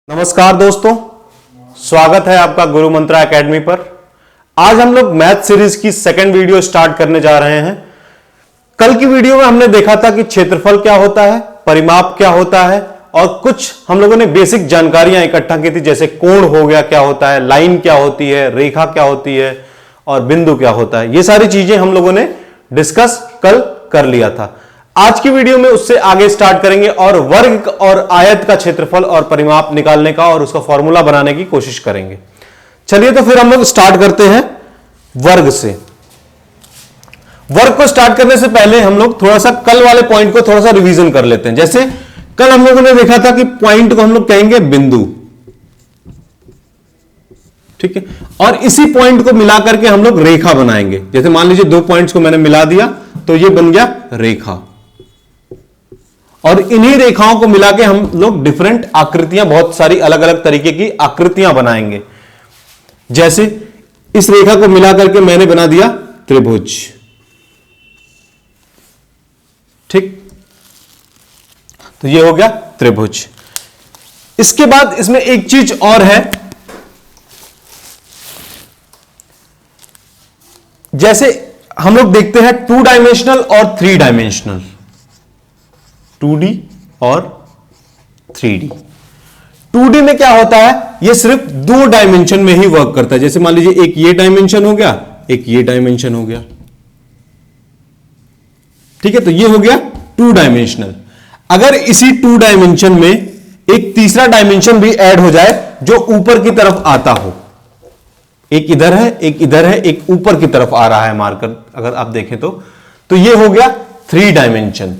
नमस्कार दोस्तों, स्वागत है आपका गुरु मंत्रा एकेडमी पर। आज हम लोग मैथ सीरीज की सेकंड वीडियो स्टार्ट करने जा रहे हैं। कल की वीडियो में हमने देखा था कि क्षेत्रफल क्या होता है, परिमाप क्या होता है और कुछ हम लोगों ने बेसिक जानकारियां इकट्ठा की थी, जैसे कोण हो गया क्या होता है, लाइन क्या होती है, रेखा क्या होती है और बिंदु क्या होता है। ये सारी चीजें हम लोगों ने डिस्कस कल कर लिया था। आज की वीडियो में उससे आगे स्टार्ट करेंगे और वर्ग और आयत का क्षेत्रफल और परिमाप निकालने का और उसका फॉर्मूला बनाने की कोशिश करेंगे। चलिए तो फिर हम लोग स्टार्ट करते हैं वर्ग से। वर्ग को स्टार्ट करने से पहले हम लोग थोड़ा सा कल वाले पॉइंट को थोड़ा सा रिवीजन कर लेते हैं। जैसे कल हम लोगों ने देखा था कि पॉइंट को हम लोग कहेंगे बिंदु, ठीक है, और इसी पॉइंट को मिलाकर के हम लोग रेखा बनाएंगे। जैसे मान लीजिए दो पॉइंट्स को मैंने मिला दिया तो ये बन गया रेखा, और इन्हीं रेखाओं को मिला के हम लोग डिफरेंट आकृतियां, बहुत सारी अलग अलग तरीके की आकृतियां बनाएंगे। जैसे इस रेखा को मिला करके मैंने बना दिया त्रिभुज, ठीक, तो ये हो गया त्रिभुज। इसके बाद इसमें एक चीज और है, जैसे हम लोग देखते हैं 2 डायमेंशनल और 3 डायमेंशनल, 2D और 3D। 2D में क्या होता है, ये सिर्फ 2 डायमेंशन में ही वर्क करता है। जैसे मान लीजिए एक ये डायमेंशन हो गया, एक ये डायमेंशन हो गया, ठीक है, तो ये हो गया 2 डायमेंशनल। अगर इसी 2 डायमेंशन में एक तीसरा डायमेंशन भी ऐड हो जाए जो ऊपर की तरफ आता हो, एक इधर है, एक इधर है, एक ऊपर की तरफ आ रहा है मार्कर, अगर आप देखें तो ये हो गया 3 डायमेंशन।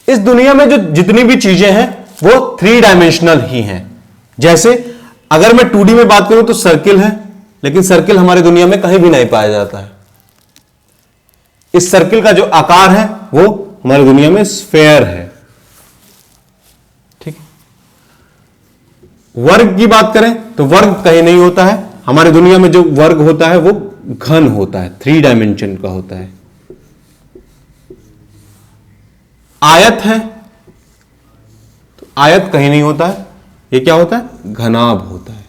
इस दुनिया में जो जितनी भी चीजें हैं वो 3 डायमेंशनल ही हैं। जैसे अगर मैं 2D में बात करूं तो सर्किल है, लेकिन सर्किल हमारी दुनिया में कहीं भी नहीं पाया जाता है। इस सर्किल का जो आकार है वो हमारी दुनिया में स्फेयर है, ठीक। वर्ग की बात करें तो वर्ग कहीं नहीं होता है। हमारी दुनिया में जो वर्ग होता है वो घन होता है, 3 डायमेंशन का होता है। आयत है तो आयत कहीं नहीं होता है, ये क्या होता है, घनाभ होता है।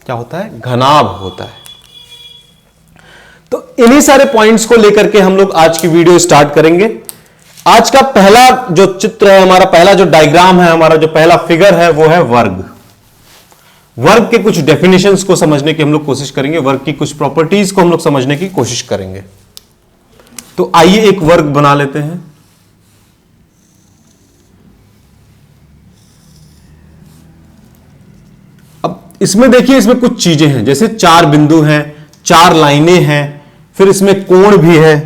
क्या होता है, घनाभ होता है। तो इन्हीं सारे पॉइंट्स को लेकर के हम लोग आज की वीडियो स्टार्ट करेंगे। आज का पहला जो चित्र है, हमारा पहला जो डायग्राम है, हमारा जो पहला फिगर है वो है वर्ग। वर्ग के कुछ डेफिनेशंस को समझने की हम लोग कोशिश करेंगे, वर्ग की कुछ प्रॉपर्टीज को हम लोग समझने की कोशिश करेंगे। तो आइए एक वर्ग बना लेते हैं। अब इसमें देखिए, इसमें कुछ चीजें हैं, जैसे 4 बिंदु हैं, 4 लाइनें हैं, फिर इसमें कोण भी है।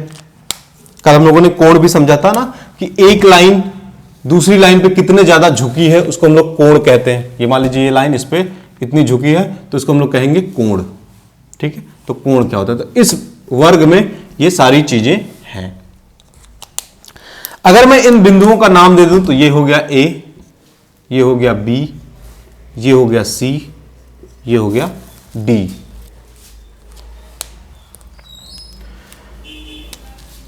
कल हम लोगों ने कोण भी समझा था ना, कि एक लाइन दूसरी लाइन पे कितने ज्यादा झुकी है उसको हम लोग कोण कहते हैं। ये मान लीजिए ये लाइन इस पे इतनी झुकी है तो इसको हम लोग कहेंगे कोण, ठीक है। तो कोण क्या होता है, तो इस वर्ग में ये सारी चीजें हैं। अगर मैं इन बिंदुओं का नाम दे दूं तो ये हो गया A, ये हो गया B, ये हो गया C, ये हो गया D।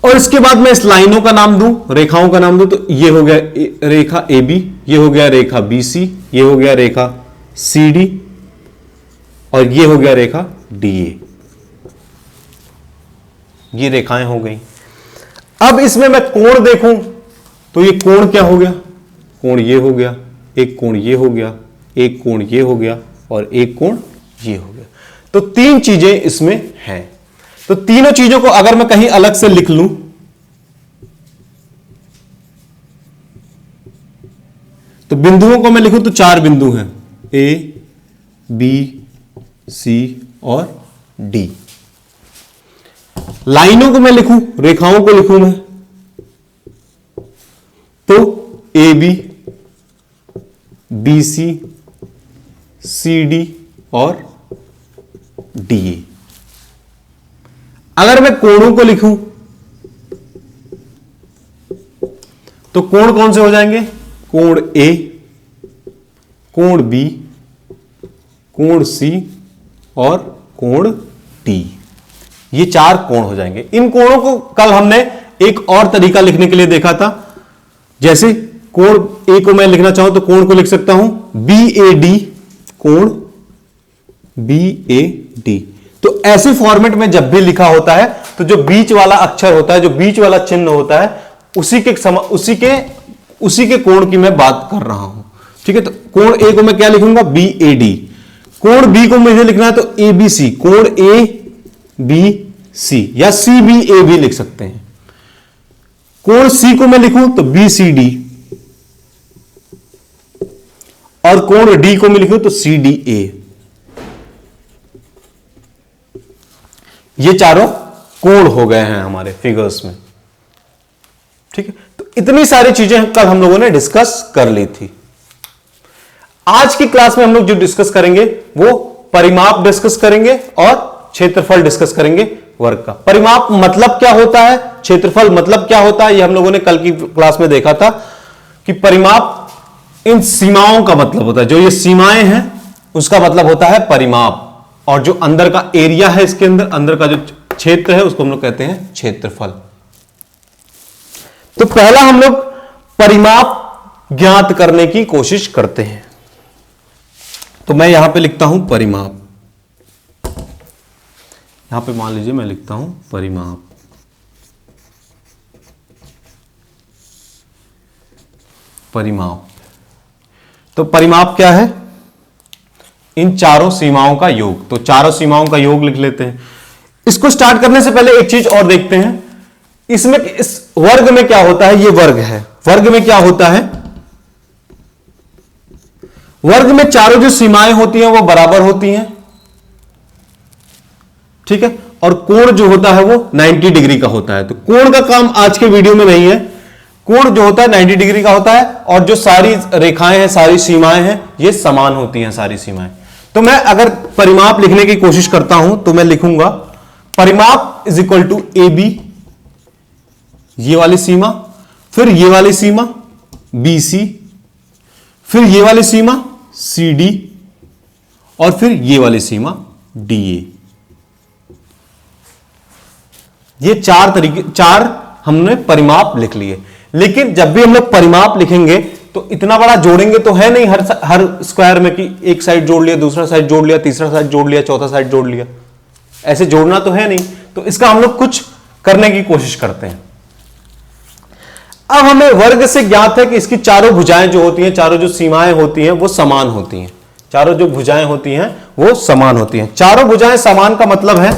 और इसके बाद मैं इस लाइनों का नाम दूं, रेखाओं का नाम दूं, तो ये हो गया रेखा AB, ये हो गया रेखा BC, ये हो गया रेखा CD और ये हो गया रेखा DA। ये रेखाएं हो गई। अब इसमें मैं कोण देखूं तो ये कोण क्या हो गया, कोण ये हो गया, एक कोण ये हो गया, एक कोण ये हो गया और एक कोण ये हो गया। तो 3 चीजें इसमें हैं। तो तीनों चीजों को अगर मैं कहीं अलग से लिख लूं तो बिंदुओं को मैं लिखूं तो 4 बिंदु हैं, A, B, C और D। लाइनों को मैं लिखूं, रेखाओं को लिखूं मैं तो AB, BC, CD और DA। अगर मैं कोणों को लिखूं तो कोण कौन से हो जाएंगे, कोण A, कोण B, कोण C और कोण टी। ये 4 कोण हो जाएंगे। इन कोणों को कल हमने एक और तरीका लिखने के लिए देखा था। जैसे कोण ए को मैं लिखना चाहूं तो कोण को लिख सकता हूं BAD, कोण BAD। तो ऐसे फॉर्मेट में जब भी लिखा होता है तो जो बीच वाला अक्षर होता है, जो बीच वाला चिन्ह होता है, उसी के कोण की मैं बात कर रहा हूं। ठीक है, तो कोण ए को मैं क्या लिखूंगा BAD। कोण बी को मुझे लिखना है तो ABC, कोण ABC या CBAB लिख सकते हैं। कोण C को मैं लिखूं तो BCD, और कोण D को मैं लिखूं तो CDA। ये चारों कोण हो गए हैं हमारे फिगर्स में। ठीक है, तो इतनी सारी चीजें कल हम लोगों ने डिस्कस कर ली थी। आज की क्लास में हम लोग जो डिस्कस करेंगे वो परिमाप डिस्कस करेंगे और क्षेत्रफल डिस्कस करेंगे वर्ग का। परिमाप मतलब क्या होता है, क्षेत्रफल मतलब क्या होता है, ये हम लोगों ने कल की क्लास में देखा था कि परिमाप इन सीमाओं का मतलब होता है। जो ये सीमाएं हैं उसका मतलब होता है परिमाप, और जो अंदर का एरिया है, इसके अंदर का जो क्षेत्र है उसको हम लोग कहते हैं क्षेत्रफल। तो पहला हम लोग परिमाप ज्ञात करने की कोशिश करते हैं। तो मैं यहां पे लिखता हूं परिमाप, यहां पे मान लीजिए मैं लिखता हूं परिमाप। परिमाप, तो परिमाप क्या है? इन चारों सीमाओं का योग। तो चारों सीमाओं का योग लिख लेते हैं। इसको स्टार्ट करने से पहले एक चीज और देखते हैं, इसमें इस वर्ग में क्या होता है। ये वर्ग है, वर्ग में क्या होता है? वर्ग में चारों जो सीमाएं होती हैं वो बराबर होती हैं। ठीक है, और कोण जो होता है वो 90 डिग्री का होता है। तो कोण का काम आज के वीडियो में नहीं है। कोण जो होता है 90 डिग्री का होता है, और जो सारी रेखाएं हैं, सारी सीमाएं हैं, ये समान होती हैं सारी सीमाएं। तो मैं अगर परिमाप लिखने की कोशिश करता हूं तो मैं लिखूंगा परिमाप इज इक्वल टू AB, ये वाली सीमा, फिर ये वाली सीमा BC, फिर ये वाली सीमा CD, और फिर ये वाली सीमा DA। ये चार हमने परिमाप लिख लिए। लेकिन जब भी हम लोग परिमाप लिखेंगे तो इतना बड़ा जोड़ेंगे तो है नहीं हर स्क्वायर में कि एक साइड जोड़ लिया, दूसरा साइड जोड़ लिया, तीसरा साइड जोड़ लिया, चौथा साइड जोड़ लिया, ऐसे जोड़ना तो है नहीं। तो इसका हम लोग कुछ करने की कोशिश करते हैं। अब हमें वर्ग से ज्ञात है कि इसकी चारों भुजाएं जो होती हैं, चारों जो सीमाएं होती हैं वो समान होती हैं। चारों जो भुजाएं होती हैं वो समान होती हैं। चारों भुजाएं समान का मतलब है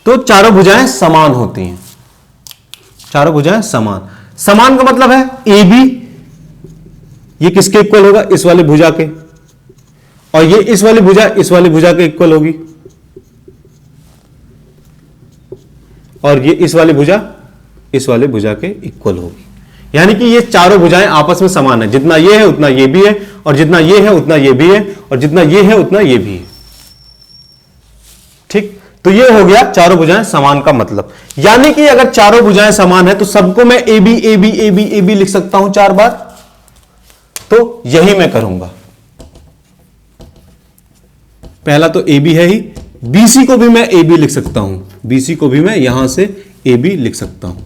तो चारों भुजाएं समान होती हैं। चारों भुजाएं समान, समान का मतलब है AB ये किसके इक्वल होगा? इस वाली भुजा के, और ये इस वाली भुजा इस वाली भुजा के इक्वल होगी, और ये इस वाली भुजा इस वाली भुजा के इक्वल होगी। यानी कि ये चारों भुजाएं आपस में समान है। जितना ये है उतना ये भी है, और जितना ये है उतना ये भी है, और जितना ये है उतना ये भी है। ठीक, तो ये हो गया चारों भुजाएं समान का मतलब। यानी कि अगर चारों भुजाएं समान है तो सबको मैं AB AB AB AB लिख सकता हूं 4 बार। तो यही मैं करूंगा। पहला तो AB है ही, BC को भी मैं AB लिख सकता हूं, BC को भी मैं यहां से AB लिख सकता हूं।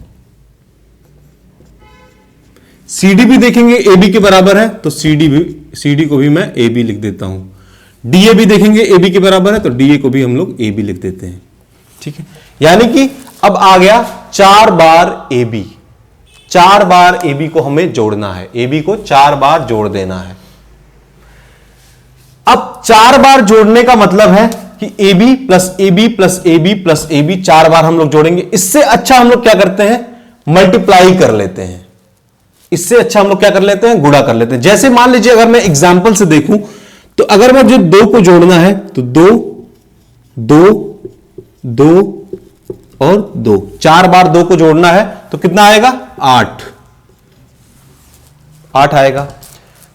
CD भी देखेंगे AB के बराबर है तो CD को भी मैं AB लिख देता हूं। DA भी देखेंगे AB के बराबर है तो DA को भी हम लोग AB लिख देते हैं। ठीक है, यानी कि अब आ गया 4 बार AB। 4 बार AB को हमें जोड़ना है, AB को 4 बार जोड़ देना है। अब 4 बार जोड़ने का मतलब है कि AB plus AB plus AB plus AB 4 बार हम लोग जोड़ेंगे। इससे अच्छा हम लोग क्या करते हैं? मल्टीप्लाई कर लेते हैं। इससे अच्छा हम लोग क्या कर लेते हैं? गुणा कर लेते हैं। जैसे मान लीजिए अगर मैं एग्जाम्पल से देखूं तो अगर मैं जो 2 को जोड़ना है तो 2 2 2 और 2, 4 बार 2 को जोड़ना है तो कितना आएगा? 8 आएगा।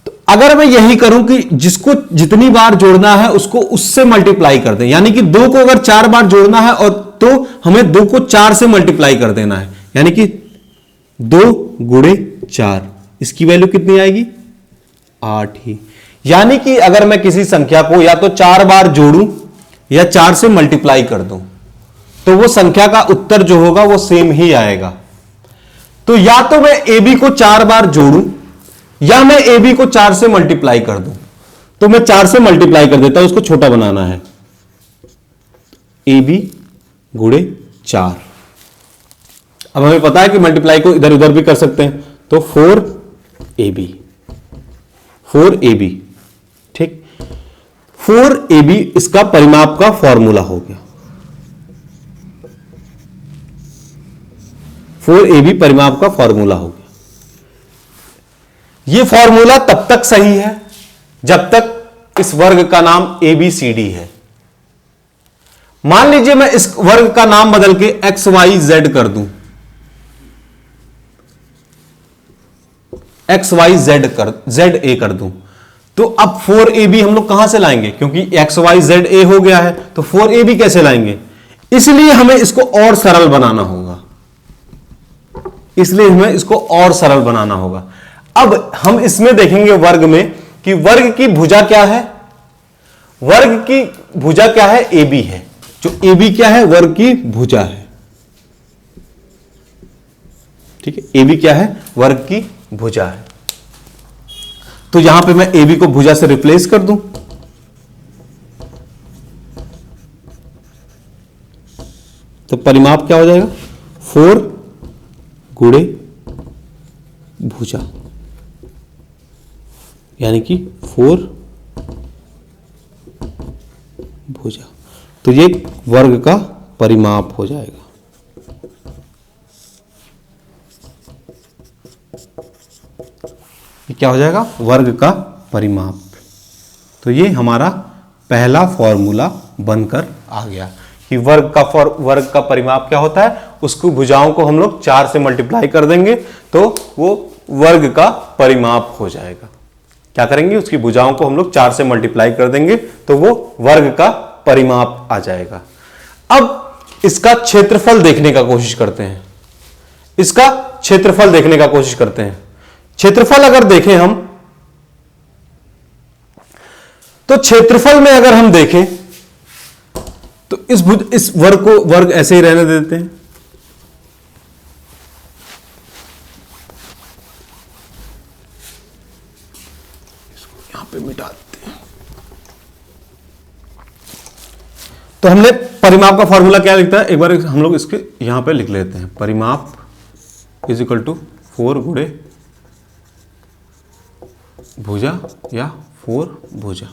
तो अगर मैं यही करूं कि जिसको जितनी बार जोड़ना है उसको उससे मल्टीप्लाई कर दें, यानी कि 2 को अगर 4 बार जोड़ना है और तो हमें 2 को 4 से मल्टीप्लाई कर देना है, यानी कि 2 गुणे 4, इसकी वैल्यू कितनी आएगी? 8 ही। यानी कि अगर मैं किसी संख्या को या तो 4 बार जोड़ूं या 4 से मल्टीप्लाई कर दूं तो वो संख्या का उत्तर जो होगा वो सेम ही आएगा। तो या तो मैं AB को 4 बार जोड़ूं या मैं AB को 4 से मल्टीप्लाई कर दूं। तो मैं 4 से मल्टीप्लाई कर देता हूं, उसको छोटा बनाना है। AB गुणे 4। अब हमें पता है कि मल्टीप्लाई को इधर उधर भी कर सकते हैं, तो 4AB, 4AB, ठीक। 4AB इसका परिमाप का फॉर्मूला हो गया। 4AB परिमाप का फॉर्मूला हो गया। यह फॉर्मूला तब तक सही है जब तक इस वर्ग का नाम ABCD है। मान लीजिए मैं इस वर्ग का नाम बदल के XYZ कर दूं, XYZ ZA कर दूं, तो अब 4AB हम लोग कहां से लाएंगे? क्योंकि XYZA हो गया है, तो 4AB कैसे लाएंगे? इसलिए हमें इसको और सरल बनाना होगा। इसलिए हमें इसको और सरल बनाना होगा। अब हम इसमें देखेंगे वर्ग में कि वर्ग की भुजा क्या है। वर्ग की भुजा क्या है? AB है। जो AB क्या है? वर्ग की भुजा है, ठीक है। AB क्या है? वर्ग की भुजा है। तो यहां पे मैं AB को भुजा से रिप्लेस कर दूं, तो परिमाप क्या हो जाएगा? 4 गुणे भुजा, यानी कि 4 भुजा। तो ये वर्ग का परिमाप हो जाएगा। ये क्या हो जाएगा? वर्ग का परिमाप। तो ये हमारा पहला फॉर्मूला बनकर आ गया कि वर्ग का परिमाप क्या होता है। उसको भुजाओं को हम लोग 4 से मल्टीप्लाई कर देंगे तो वो वर्ग का परिमाप हो जाएगा। क्या करेंगे? उसकी भुजाओं को हम लोग 4 से मल्टीप्लाई कर देंगे तो वो वर्ग का परिमाप आ जाएगा। अब इसका क्षेत्रफल देखने का कोशिश करते हैं। इसका क्षेत्रफल देखने का कोशिश करते हैं। क्षेत्रफल अगर देखें हम, तो क्षेत्रफल में अगर हम देखें तो इस वर्ग ऐसे ही रहने देते हैं। इसको यहां पे मिटा देते हैं। तो हमने परिमाप का फॉर्मूला क्या लिखता है, एक बार हम लोग इसके यहां पे लिख लेते हैं। परिमाप इज इक्वल टू 4 गुणे भुजा या 4 भुजा।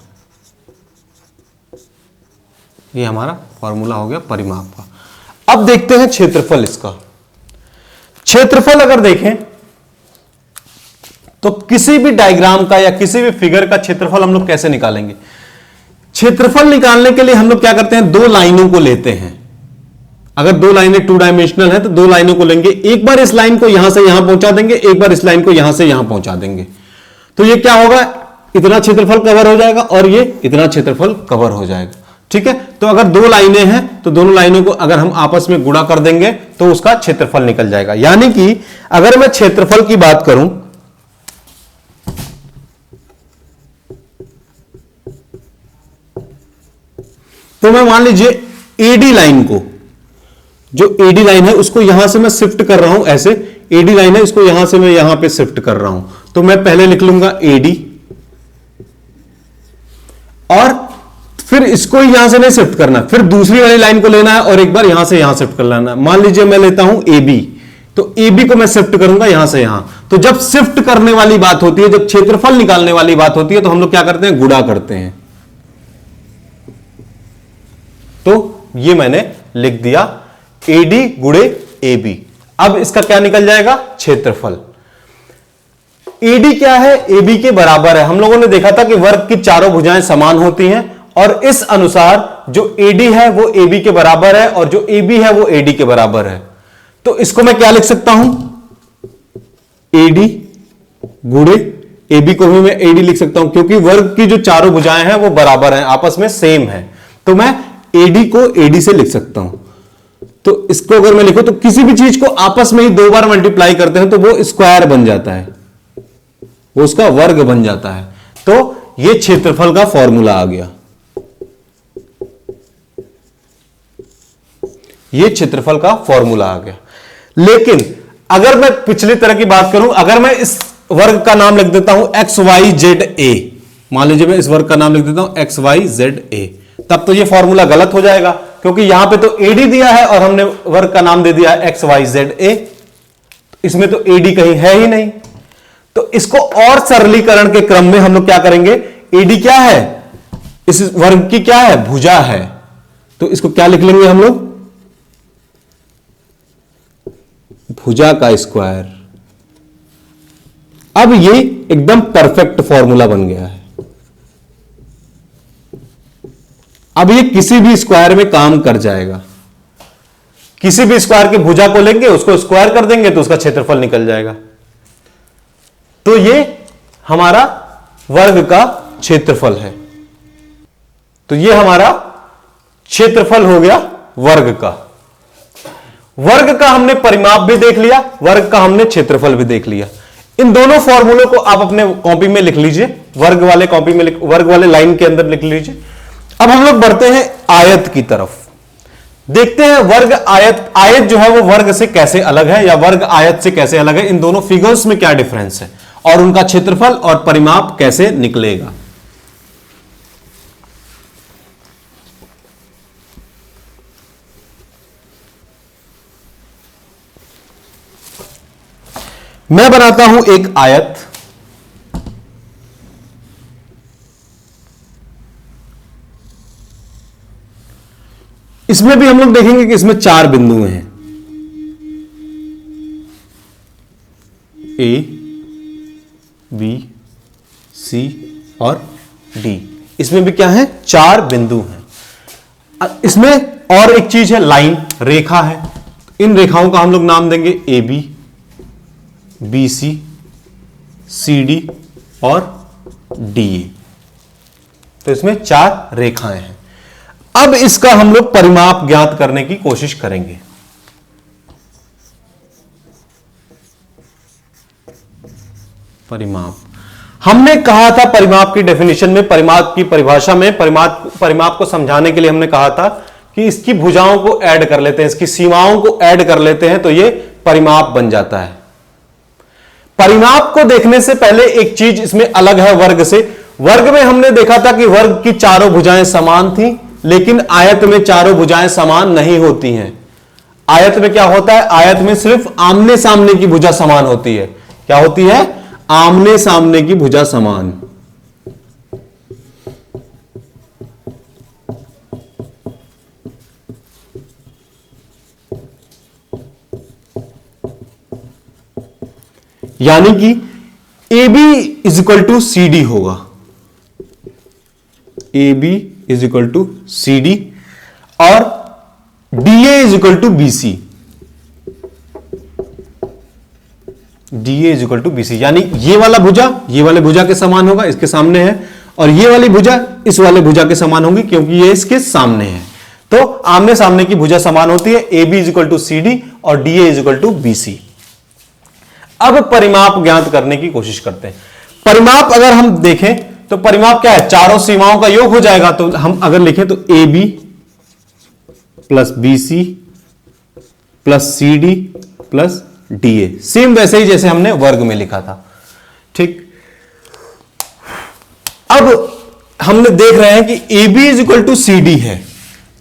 ये हमारा फॉर्मूला हो गया परिमाप का। अब देखते हैं क्षेत्रफल इसका। क्षेत्रफल अगर देखें तो किसी भी डायग्राम का या किसी भी फिगर का क्षेत्रफल हम लोग कैसे निकालेंगे? क्षेत्रफल निकालने के लिए हम लोग क्या करते हैं? 2 लाइनों को लेते हैं। अगर 2 लाइनें 2 डायमेंशनल है तो 2 लाइनों को लेंगे। एक बार इस लाइन को यहां से यहां पहुंचा देंगे, एक बार इस लाइन को यहां से यहां पहुंचा देंगे। तो ये क्या होगा? इतना क्षेत्रफल कवर हो जाएगा और ये इतना क्षेत्रफल कवर हो जाएगा, ठीक है। तो अगर 2 लाइनें हैं तो दोनों लाइनों को अगर हम आपस में गुणा कर देंगे तो उसका क्षेत्रफल निकल जाएगा। यानी कि अगर मैं क्षेत्रफल की बात करूं तो मैं मान लीजिए AD लाइन को, जो AD लाइन है उसको यहां से मैं शिफ्ट कर रहा हूं। ऐसे AD लाइन है, इसको यहां से मैं यहां पे शिफ्ट कर रहा हूं। तो मैं पहले लिख लूंगा AD और फिर इसको यहां से नहीं शिफ्ट करना, फिर दूसरी वाली लाइन को लेना है और एक बार यहां से यहां शिफ्ट कर लेना है। मान लीजिए मैं लेता हूं AB, तो AB को मैं शिफ्ट करूंगा यहां से यहां। तो जब शिफ्ट करने वाली बात होती है, जब क्षेत्रफल निकालने वाली बात होती है, तो हम लोग क्या करते हैं? गुणा करते हैं। तो ये मैंने लिख दिया AD गुणे AB। अब इसका क्या निकल जाएगा? क्षेत्रफल। AD क्या है? AB के बराबर है। हम लोगों ने देखा था कि वर्ग की चारों भुजाएं समान होती हैं और इस अनुसार जो AD है वो AB के बराबर है और जो AB है वो AD के बराबर है। तो इसको मैं क्या लिख सकता हूं? AD गुणे AB को भी मैं AD लिख सकता हूं क्योंकि वर्ग की जो चारों भुजाएं हैं वो बराबर हैं, आपस में सेम है। तो मैं AD को AD से लिख सकता हूं। तो इसको अगर मैं लिखूं तो किसी भी चीज को आपस में ही दो बार मल्टीप्लाई करते हैं तो वो स्क्वायर बन जाता है, वो उसका वर्ग बन जाता है। तो ये क्षेत्रफल का फॉर्मूला आ गया, ये क्षेत्रफल का फॉर्मूला आ गया। लेकिन अगर मैं पिछली तरह की बात करूं, अगर मैं इस वर्ग का नाम लिख देता हूं एक्स वाई जेड ए, मान लीजिए मैं इस वर्ग का नाम लिख देता हूं एक्स वाई जेड ए, तब तो ये फॉर्मूला गलत हो जाएगा, क्योंकि यहां पे तो एडी दिया है और हमने वर्ग का नाम दे दिया है एक्स वाई जेड ए, इसमें तो एडी कहीं है ही नहीं। तो इसको और सरलीकरण के क्रम में हम लोग क्या करेंगे, एडी क्या है, इस वर्ग की क्या है, भुजा है, तो इसको क्या लिख लेंगे हम लोग, भुजा का स्क्वायर। अब ये एकदम परफेक्ट फॉर्मूला बन गया है। अब ये किसी भी स्क्वायर में काम कर जाएगा, किसी भी स्क्वायर की भुजा को लेंगे, उसको स्क्वायर कर देंगे तो उसका क्षेत्रफल निकल जाएगा। तो ये हमारा वर्ग का क्षेत्रफल है। तो ये हमारा क्षेत्रफल हो गया वर्ग का। वर्ग का हमने परिमाप भी देख लिया, वर्ग का हमने क्षेत्रफल भी देख लिया। इन दोनों फॉर्मूलों को आप अपने कॉपी में लिख लीजिए, वर्ग वाले कॉपी में वर्ग वाले लाइन के अंदर लिख लीजिए। अब हम लोग बढ़ते हैं आयत की तरफ, देखते हैं वर्ग आयत, आयत जो है वो वर्ग से कैसे अलग है या वर्ग आयत से कैसे अलग है, इन दोनों फिगर्स में क्या डिफरेंस है और उनका क्षेत्रफल और परिमाप कैसे निकलेगा। मैं बनाता हूं एक आयत, इसमें भी हम लोग देखेंगे कि इसमें 4 बिंदु हैं, ए, बी, सी और डी। इसमें भी क्या है, 4 बिंदु हैं। इसमें और एक चीज है, लाइन, रेखा है। इन रेखाओं का हम लोग नाम देंगे A B, B C, C D और डी ए। तो इसमें 4 रेखाएं हैं। अब इसका हम लोग परिमाप ज्ञात करने की कोशिश करेंगे। परिमाप, हमने कहा था परिमाप की डेफिनेशन में, परिमाप की परिभाषा में, परिमाप को समझाने के लिए हमने कहा था कि इसकी भुजाओं को ऐड कर लेते हैं, इसकी सीमाओं को ऐड कर लेते हैं तो ये परिमाप बन जाता है। परिमाप को देखने से पहले एक चीज इसमें अलग है वर्ग से। वर्ग में हमने देखा था कि वर्ग की चारों भुजाएं समान थी, लेकिन आयत में चारों भुजाएं समान नहीं होती हैं। आयत में क्या होता है, आयत में सिर्फ आमने सामने की भुजा समान होती है। क्या होती है, आमने सामने की भुजा समान। यानी कि A B is equal to C D होगा, A B is equal to C D और D A is equal to B C, D A is equal to B C. यानी ये वाला भुजा ये वाले भुजा के समान होगा, इसके सामने है, और ये वाली भुजा इस वाले भुजा के समान होगी क्योंकि ये इसके सामने है। तो आमने सामने की भुजा समान होती है, A B is equal to C D और D A is equal to B C. अब परिमाप ज्ञात करने की कोशिश करते हैं। परिमाप अगर हम देखें तो परिमाप क्या है, चारों सीमाओं का योग हो जाएगा। तो हम अगर लिखें तो A B plus B C plus C D plus D A, same वैसे ही जैसे हमने वर्ग में लिखा था। ठीक, अब हमने देख रहे हैं कि A B is equal to C D है,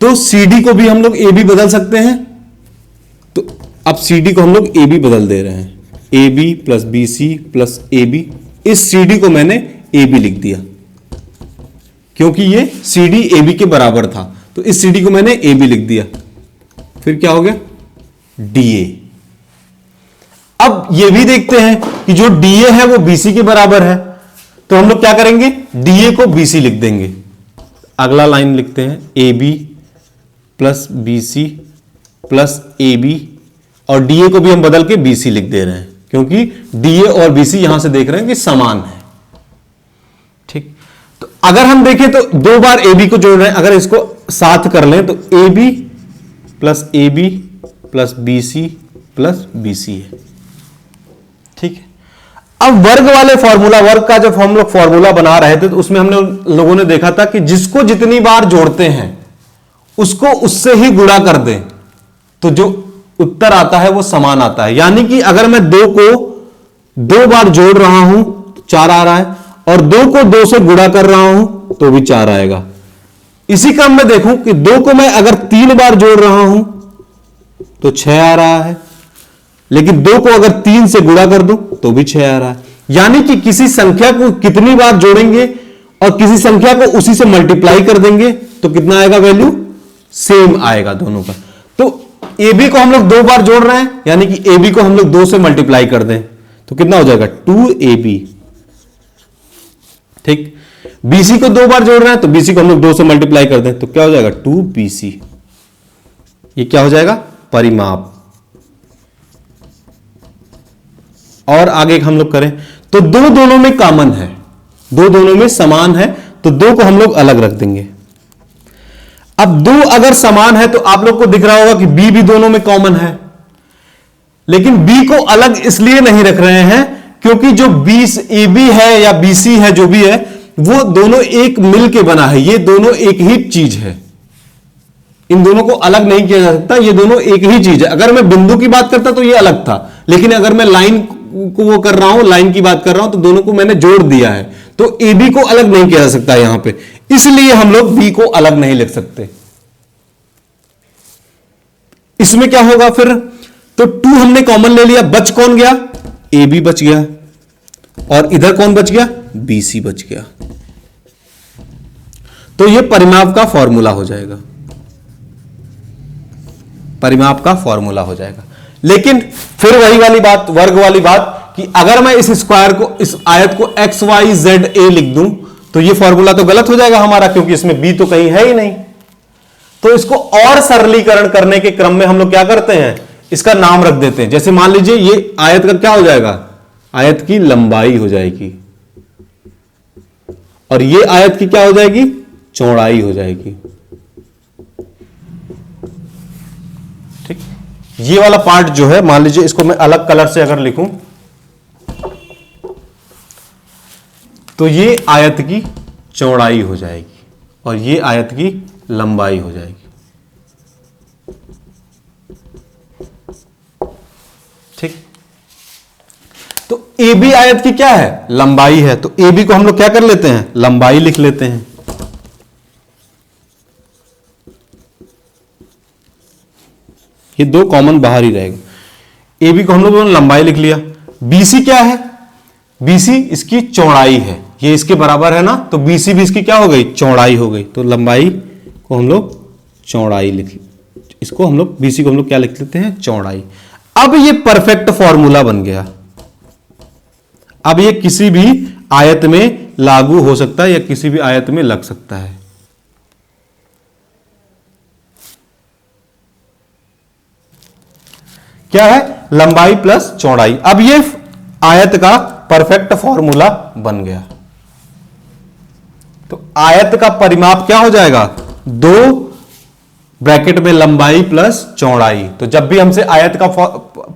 तो सी डी को भी हम लोग ए बी बदल सकते हैं। तो अब सी डी को हम लोग ए बी बदल दे रहे हैं, A B plus B C plus A B. इस सी डी को मैंने ए बी लिख दिया क्योंकि ये सी डी ए बी के बराबर था, तो इस सी डी को मैंने ए बी लिख दिया। फिर क्या हो गया, डी ए। अब ये भी देखते हैं कि जो डी ए है वो बी सी के बराबर है, तो हम लोग क्या करेंगे, डी ए को बी सी लिख देंगे। अगला लाइन लिखते हैं, A B plus B C plus A B, और डी ए को भी हम बदल के बी सी लिख दे रहे हैं क्योंकि डी ए और बी सी यहां से देख रहे हैं कि समान है। ठीक, तो अगर हम देखें तो 2 बार ए बी को जोड़ रहे हैं, अगर इसको साथ कर लें तो A B plus A B plus BC plus BC है। ठीक है, अब वर्ग वाले फॉर्मूला, वर्ग का जब हम लोग फॉर्मूला बना रहे थे तो उसमें हमने लोगों ने देखा था कि जिसको जितनी बार जोड़ते हैं उसको उससे ही गुणा कर दें तो जो उत्तर आता है वो समान आता है। यानी कि अगर मैं 2 को 2 बार जोड़ रहा हूं तो 4 आ रहा है, और 2 को 2 से गुणा कर रहा हूं तो भी 4 आएगा। इसी क्रम में देखूं कि 2 को मैं अगर 3 बार जोड़ रहा हूं तो 6 आ रहा है, लेकिन 2 को अगर 3 से गुणा कर दूं तो भी 6 आ रहा है। यानी कि किसी संख्या को कितनी बार जोड़ेंगे और किसी संख्या को उसी से मल्टीप्लाई कर देंगे तो कितना आएगा, वैल्यू सेम आएगा दोनों का। तो AB को हम लोग 2 बार जोड़ रहे हैं, यानी कि AB को हम लोग 2 से मल्टीप्लाई कर दें तो कितना हो जाएगा, 2AB। ठीक, BC को 2 बार जोड़ रहे हैं तो BC को हम लोग 2 से मल्टीप्लाई कर दें तो क्या हो जाएगा, 2BC। ये क्या हो जाएगा, परिमाप। और आगे हम लोग करें तो 2 दोनों में कॉमन है, 2 दोनों में समान है, तो 2 को हम लोग अलग रख देंगे। अब 2 अगर समान है तो आप लोग को दिख रहा होगा कि B भी दोनों में कॉमन है, लेकिन B को अलग इसलिए नहीं रख रहे हैं क्योंकि जो AB है या BC है, जो भी है, वो दोनों एक मिल के बना है, ये दोनों एक ही चीज है, इन दोनों को अलग नहीं किया जा सकता, ये दोनों एक ही चीज है। अगर मैं बिंदु की बात करता तो ये अलग था, लेकिन अगर मैं लाइन को वो कर रहा हूं, लाइन की बात कर रहा हूं, तो दोनों को मैंने जोड़ दिया है, तो AB को अलग नहीं किया जा सकता यहां पे, इसलिए हम लोग B को अलग नहीं लिख सकते। इसमें क्या होगा फिर, तो 2 हमने कॉमन ले लिया, बच कौन गया, AB बच गया, और इधर कौन बच गया, BC बच गया। तो ये परिमाप का फॉर्मूला हो जाएगा, परिमाप का फॉर्मूला हो जाएगा। लेकिन फिर वही वाली बात, वर्ग वाली बात, कि अगर मैं इस स्क्वायर को, इस आयत को XYZA लिख दूं तो ये फॉर्मूला तो गलत हो जाएगा हमारा, क्योंकि इसमें B तो कहीं है ही नहीं। तो इसको और सरलीकरण करने के क्रम में हम लोग क्या करते हैं, इसका नाम रख देते हैं। जैसे मान लीजिए ये आयत का क्या हो जाएगा, आयत की लंबाई हो जाएगी, और ये आयत की क्या हो जाएगी, चौड़ाई हो जाएगी। ठीक, ये वाला पार्ट जो है, मान लीजिए इसको मैं अलग कलर से अगर लिखूं तो ये आयत की चौड़ाई हो जाएगी और ये आयत की लंबाई हो जाएगी। ठीक, तो AB आयत की क्या है, लंबाई है, तो AB को हम लोग क्या कर लेते हैं, लंबाई लिख लेते हैं। ये 2 कॉमन बाहर ही रहेगा। AB को हम लोगों ने लंबाई लिख लिया। BC क्या है, BC इसकी चौड़ाई है, ये इसके बराबर है ना, तो BC भी इसकी क्या हो गई, चौड़ाई हो गई। तो लंबाई को हम लोग चौड़ाई लिख, इसको हम लोग BC को हम लोग क्या लिख लेते हैं, चौड़ाई। अब ये परफेक्ट फॉर्मूला बन गया। अब ये किसी भी आयत में लागू हो सकता है या किसी भी आयत में लग सकता है। क्या है, लंबाई प्लस चौड़ाई। अब ये आयत का परफेक्ट फॉर्मूला बन गया। तो आयत का परिमाप क्या हो जाएगा, 2 ब्रैकेट में लंबाई प्लस चौड़ाई। तो जब भी हमसे आयत का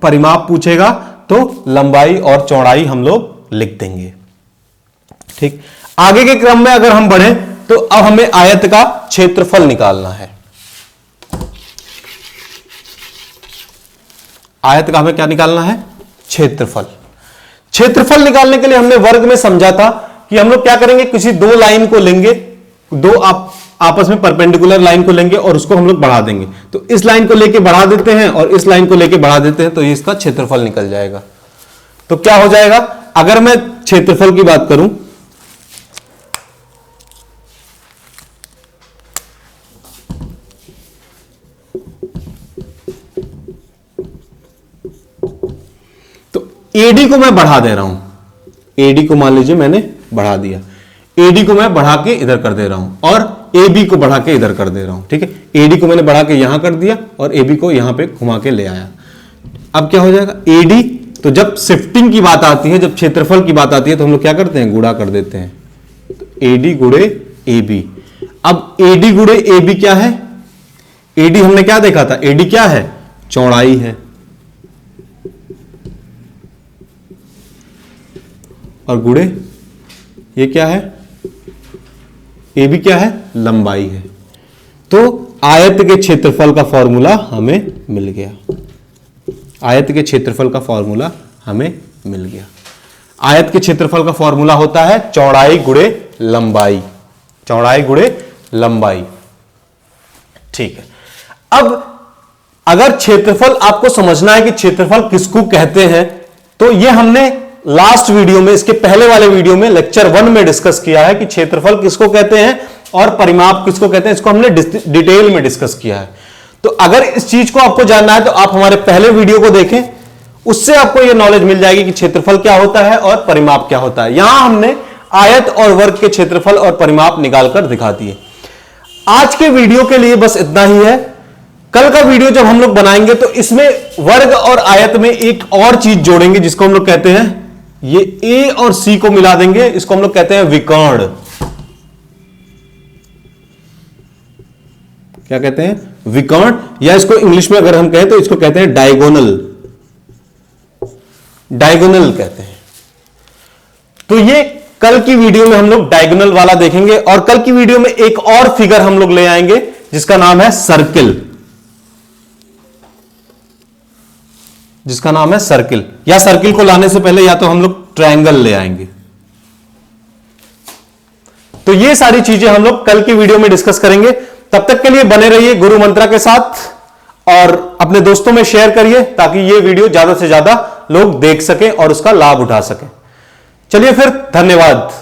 परिमाप पूछेगा तो लंबाई और चौड़ाई हम लोग लिख देंगे। ठीक, आगे के क्रम में अगर हम बढ़े तो अब हमें आयत का क्षेत्रफल निकालना है। आयत का हमें क्या निकालना है, क्षेत्रफल। क्षेत्रफल निकालने के लिए हमने वर्ग में समझा था कि हम लोग क्या करेंगे, किसी 2 लाइन को लेंगे, 2 आपस में परपेंडिकुलर लाइन को लेंगे और उसको हम लोग बढ़ा देंगे। तो इस लाइन को लेके बढ़ा देते हैं और इस लाइन को लेके बढ़ा देते हैं, तो इसका क्षेत्रफल निकल जाएगा। तो क्या हो जाएगा, अगर मैं क्षेत्रफल की बात करूं तो AD को मैं बढ़ा दे रहा हूं, AD को मान लीजिए मैंने बढ़ा दिया, AD को मैं बढ़ा के इधर कर दे रहा हूं और AB को बढ़ा के इधर कर दे रहा हूं। ठीक है, AD को मैंने बढ़ा के यहां कर दिया और AB को यहां पे घुमा के ले आया। अब क्या हो जाएगा, AD, तो जब शिफ्टिंग की बात आती है, जब क्षेत्रफल की बात आती है, तो हम लोग क्या करते हैं, गुणा कर देते हैं। तो AD गुणे AB। अब AD गुणे AB क्या है, AD हमने क्या देखा था, AD क्या है, चौड़ाई है और गुणे ये क्या है, ये भी क्या है, लंबाई है। तो आयत के क्षेत्रफल का फॉर्मूला हमें मिल गया, आयत के क्षेत्रफल का फॉर्मूला हमें मिल गया। आयत के क्षेत्रफल का फॉर्मूला होता है चौड़ाई गुणे लंबाई, चौड़ाई गुणे लंबाई। ठीक है, अब अगर क्षेत्रफल आपको समझना है कि क्षेत्रफल किसको कहते हैं, तो ये हमने लास्ट वीडियो में, इसके पहले वाले वीडियो में लेक्चर 1 में डिस्कस किया है कि क्षेत्रफल किसको कहते हैं और परिमाप किसको कहते हैं। इसको हमने डिटेल में डिस्कस किया है। तो अगर इस चीज को आपको जानना है तो आप हमारे पहले वीडियो को देखें, उससे आपको यह नॉलेज मिल जाएगी कि क्षेत्रफल क्या होता है और परिमाप क्या होता है। यहां हमने आयत और वर्ग के क्षेत्रफल और परिमाप निकालकर दिखा दिए। आज के वीडियो के लिए बस इतना ही है। कल का वीडियो जब हम लोग बनाएंगे तो इसमें वर्ग और आयत में एक और चीज जोड़ेंगे जिसको हम लोग कहते हैं, ये ए और सी को मिला देंगे, इसको हम लोग कहते हैं विकर्ण। क्या कहते हैं, विकर्ण, या इसको इंग्लिश में अगर हम कहें तो इसको कहते हैं डायगोनल, डायगोनल कहते हैं। तो ये कल की वीडियो में हम लोग डायगोनल वाला देखेंगे और कल की वीडियो में एक और फिगर हम लोग ले आएंगे जिसका नाम है सर्किल, जिसका नाम है सर्किल, या सर्किल को लाने से पहले या तो हम लोग ट्रायंगल ले आएंगे। तो ये सारी चीजें हम लोग कल की वीडियो में डिस्कस करेंगे। तब तक के लिए बने रहिए गुरु मंत्रा के साथ और अपने दोस्तों में शेयर करिए ताकि ये वीडियो ज्यादा से ज्यादा लोग देख सकें और उसका लाभ उठा सकें। चलिए फिर, धन्यवाद।